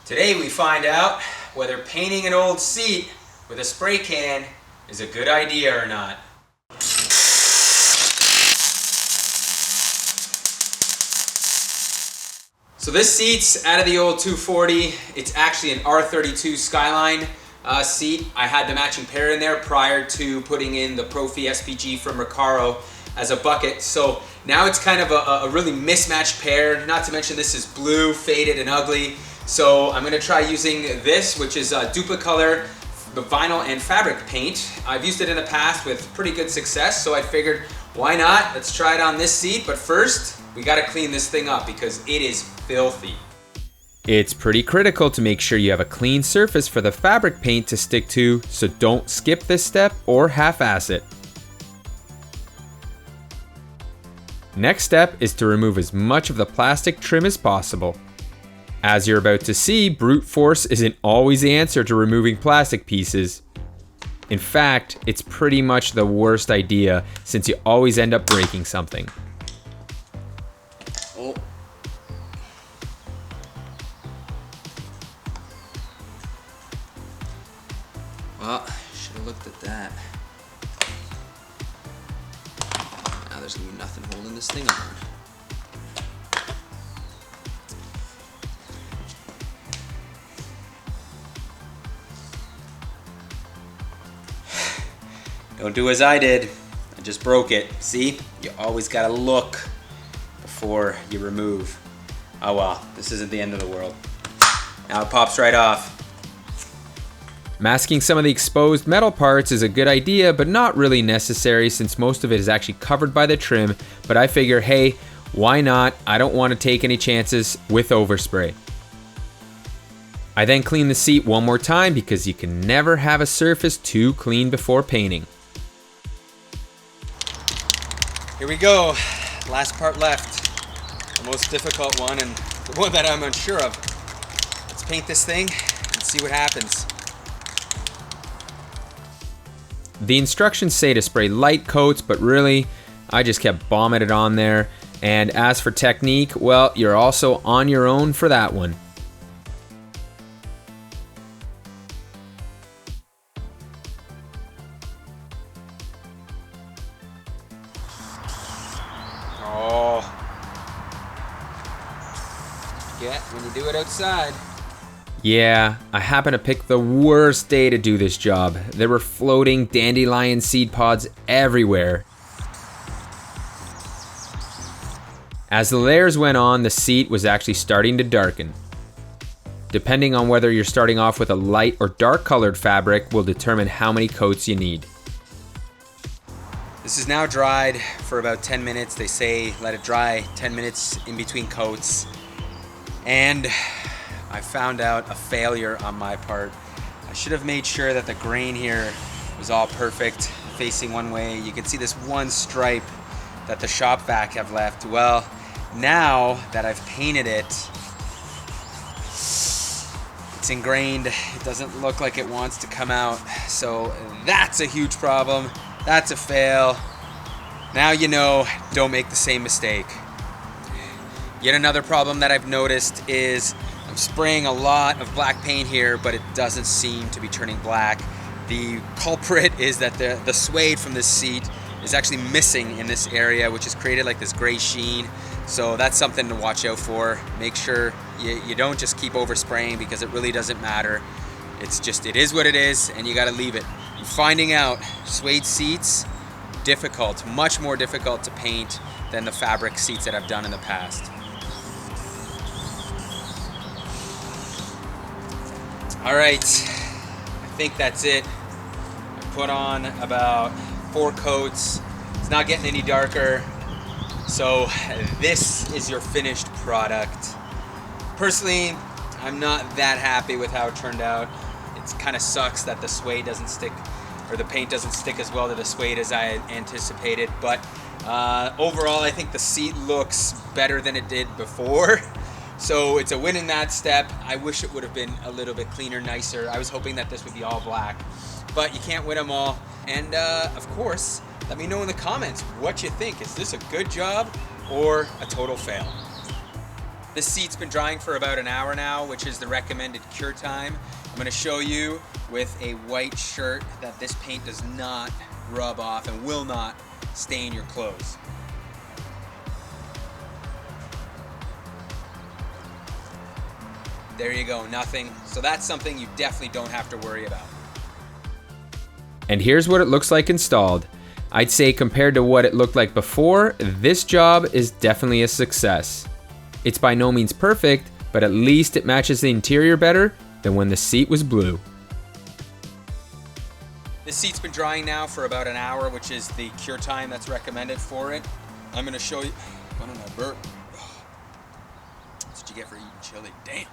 Today we find out whether painting an old seat with a spray can is a good idea or not. So this seat's out of the old 240. It's actually an R32 Skyline seat. I had the matching pair in there prior to putting in the Profi SPG from Recaro as a bucket. So now it's kind of a really mismatched pair. Not to mention this is blue, faded, and ugly. So I'm gonna try using this, which is Duplicolor Vinyl and Fabric Paint. I've used it in the past with pretty good success, so I figured, why not? Let's try it on this seat, but first, we gotta clean this thing up because it is filthy. It's pretty critical to make sure you have a clean surface for the fabric paint to stick to, so don't skip this step or half-ass it. Next step is to remove as much of the plastic trim as possible. As you're about to see, brute force isn't always the answer to removing plastic pieces. In fact, it's pretty much the worst idea since you always end up breaking something. Oh. Well, should have looked at that. Now there's gonna be nothing holding this thing on. Don't do as I did. I just broke it. See? You always gotta look before you remove. Oh well, this isn't the end of the world. Now it pops right off. Masking some of the exposed metal parts is a good idea, but not really necessary since most of it is actually covered by the trim, but I figure, hey, why not? I don't want to take any chances with overspray. I then clean the seat one more time because you can never have a surface too clean before painting. Here we go. Last part left. The most difficult one and the one that I'm unsure of. Let's paint this thing and see what happens. The instructions say to spray light coats, but really, I just kept bombing it on there. And as for technique, well, you're also on your own for that one. Oh. Yeah, when you do it outside. Yeah, I happened to pick the worst day to do this job. There were floating dandelion seed pods everywhere. As the layers went on, the seat was actually starting to darken. Depending on whether you're starting off with a light or dark colored fabric will determine how many coats you need. This is now dried for about 10 minutes. They say let it dry 10 minutes in between coats. And I found out a failure on my part. I should have made sure that the grain here was all perfect, facing one way. You can see this one stripe that the shop vac have left. Well, now that I've painted it, it's ingrained. It doesn't look like it wants to come out. So that's a huge problem. That's a fail. Now you know, don't make the same mistake. Yet another problem that I've noticed is I'm spraying a lot of black paint here, but it doesn't seem to be turning black. The culprit is that the suede from this seat is actually missing in this area, which has created like this gray sheen. So that's something to watch out for. Make sure you don't just keep overspraying because it really doesn't matter. It's just, it is what it is, and you gotta leave it. And finding out suede seats, difficult, much more difficult to paint than the fabric seats that I've done in the past. All right, I think that's it. I put on about 4 coats. It's not getting any darker. So this is your finished product. Personally, I'm not that happy with how it turned out. It kind of sucks that the suede doesn't stick, or the paint doesn't stick as well to the suede as I had anticipated. But overall, I think the seat looks better than it did before. So it's a win in that step. I wish it would have been a little bit cleaner, nicer. I was hoping that this would be all black, but you can't win them all. And of course, let me know in the comments what you think. Is this a good job or a total fail? This seat's been drying for about an hour now, which is the recommended cure time. I'm gonna show you with a white shirt that this paint does not rub off and will not stain your clothes. There you go, nothing. So that's something you definitely don't have to worry about. And here's what it looks like installed. I'd say compared to what it looked like before, this job is definitely a success. It's by no means perfect, but at least it matches the interior better than when the seat was blue. This seat's been drying now for about an hour, which is the cure time that's recommended for it. I'm gonna show you, I don't know, burp. That's what you get for eating chili, damn.